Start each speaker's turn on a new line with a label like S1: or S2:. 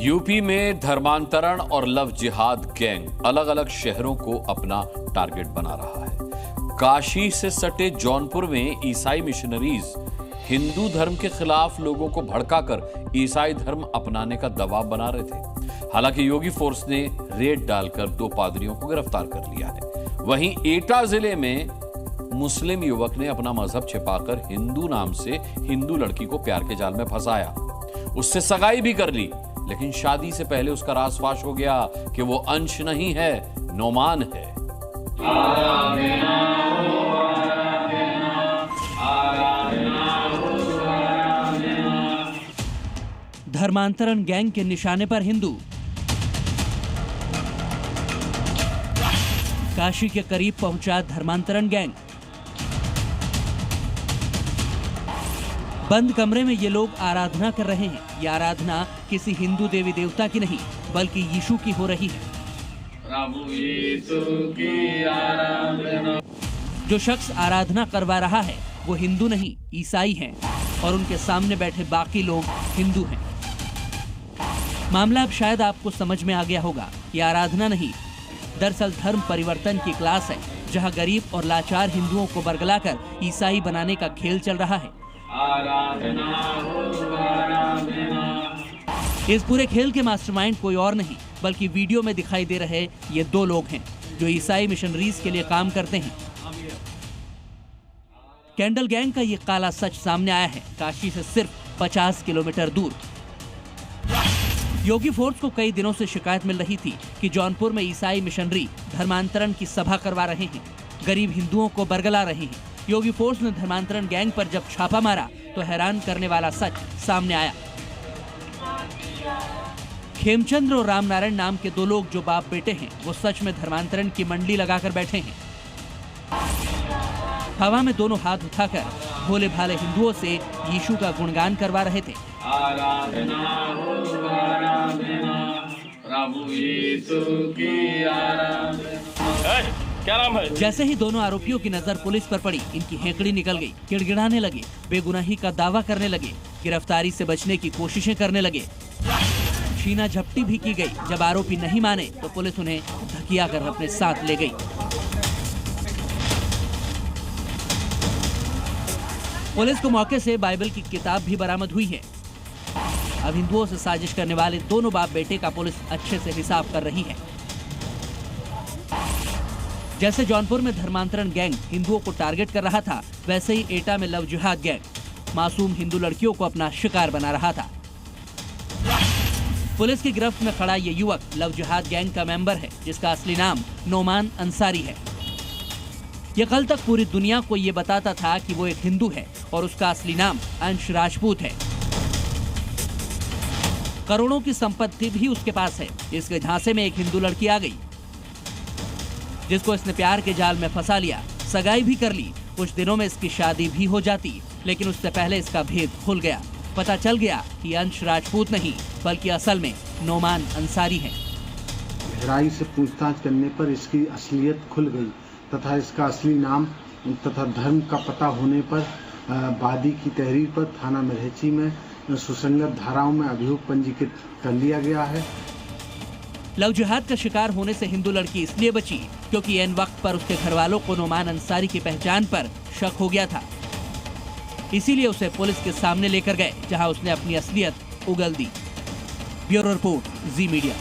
S1: UP में धर्मांतरण और लव जिहाद गैंग अलग अलग शहरों को अपना टारगेट बना रहा है। काशी से सटे जौनपुर में ईसाई मिशनरीज हिंदू धर्म के खिलाफ लोगों को भड़काकर ईसाई धर्म अपनाने का दबाव बना रहे थे। हालांकि योगी फोर्स ने रेड डालकर 2 पादरियों को गिरफ्तार कर लिया है। वहीं एटा जिले में मुस्लिम युवक ने अपना मजहब छिपाकर हिंदू नाम से हिंदू लड़की को प्यार के जाल में फंसाया, उससे सगाई भी कर ली, लेकिन शादी से पहले उसका राज फाश हो गया कि वो अंश नहीं है, नोमान है।
S2: धर्मांतरण गैंग के निशाने पर हिंदू। काशी के करीब पहुंचा धर्मांतरण गैंग। बंद कमरे में ये लोग आराधना कर रहे हैं। ये आराधना किसी हिंदू देवी देवता की नहीं बल्कि यीशु की हो रही है।
S3: प्रभु यीशु की आराधना।
S2: जो शख्स आराधना करवा रहा है वो हिंदू नहीं ईसाई हैं और उनके सामने बैठे बाकी लोग हिंदू हैं। मामला अब शायद आपको समझ में आ गया होगा। ये आराधना नहीं, दरअसल धर्म परिवर्तन की क्लास है, जहां गरीब और लाचार हिंदुओं को बरगलाकर ईसाई बनाने का खेल चल रहा है।
S3: आराधना हो आराधना।
S2: इस पूरे खेल के मास्टरमाइंड कोई और नहीं बल्कि वीडियो में दिखाई दे रहे ये 2 लोग हैं जो ईसाई मिशनरीज के लिए काम करते हैं। कैंडल गैंग का ये काला सच सामने आया है काशी से सिर्फ 50 किलोमीटर दूर। योगी फोर्स को कई दिनों से शिकायत मिल रही थी कि जौनपुर में ईसाई मिशनरी धर्मांतरण की सभा करवा रहे हैं, गरीब हिंदुओं को बरगला रहे हैं। योगी फोर्स ने धर्मांतरण गैंग पर जब छापा मारा तो हैरान करने वाला सच सामने आया। खेमचंद्र और रामनारायण नाम के 2 लोग जो बाप बेटे हैं वो सच में धर्मांतरण की मंडली लगाकर बैठे हैं। हवा में दोनों हाथ उठाकर भोले भाले हिंदुओं से यीशु का गुणगान करवा रहे थे।
S3: आराधना हो आराधना। प्रभु यीशु की आराधना। क्या नाम है?
S2: जैसे ही दोनों आरोपियों की नजर पुलिस पर पड़ी, इनकी हेकड़ी निकल गई, गिड़गिड़ाने लगे, बेगुनाही का दावा करने लगे, गिरफ्तारी से बचने की कोशिशें करने लगे। छीना झपटी भी की गई। जब आरोपी नहीं माने तो पुलिस उन्हें धकिया कर अपने साथ ले गई। पुलिस को मौके से बाइबल की किताब भी बरामद हुई है। अब हिंदुओं से साजिश करने वाले दोनों बाप बेटे का पुलिस अच्छे से हिसाब कर रही है। जैसे जौनपुर में धर्मांतरण गैंग हिंदुओं को टारगेट कर रहा था, वैसे ही एटा में लव जिहाद गैंग मासूम हिंदू लड़कियों को अपना शिकार बना रहा था। पुलिस की गिरफ्त में खड़ा ये युवक लव जिहाद गैंग का मेंबर है, जिसका असली नाम नोमान अंसारी है। ये कल तक पूरी दुनिया को ये बताता था कि वो एक हिंदू है और उसका असली नाम अंश राजपूत है। करोड़ों की संपत्ति भी उसके पास है। इसके झांसे में एक हिंदू लड़की आ गई जिसको इसने प्यार के जाल में फंसा लिया, सगाई भी कर ली। कुछ दिनों में इसकी शादी भी हो जाती, लेकिन उससे पहले इसका भेद खुल गया। पता चल गया कि अंश राजपूत नहीं बल्कि असल में नोमान अंसारी है।
S4: गहराई से पूछताछ करने पर इसकी असलियत खुल गई तथा इसका असली नाम तथा धर्म का पता होने पर वादी की तहरीर पर थाना मरहची में सुसंगत धाराओं में अभियोग पंजीकृत कर लिया गया है।
S2: लव जिहाद का शिकार होने से हिंदू लड़की इसलिए बची क्योंकि एन वक्त पर उसके घर वालों को नोमान अंसारी की पहचान पर शक हो गया था। इसीलिए उसे पुलिस के सामने लेकर गए, जहां उसने अपनी असलियत उगल दी। ब्यूरो रिपोर्ट, जी मीडिया।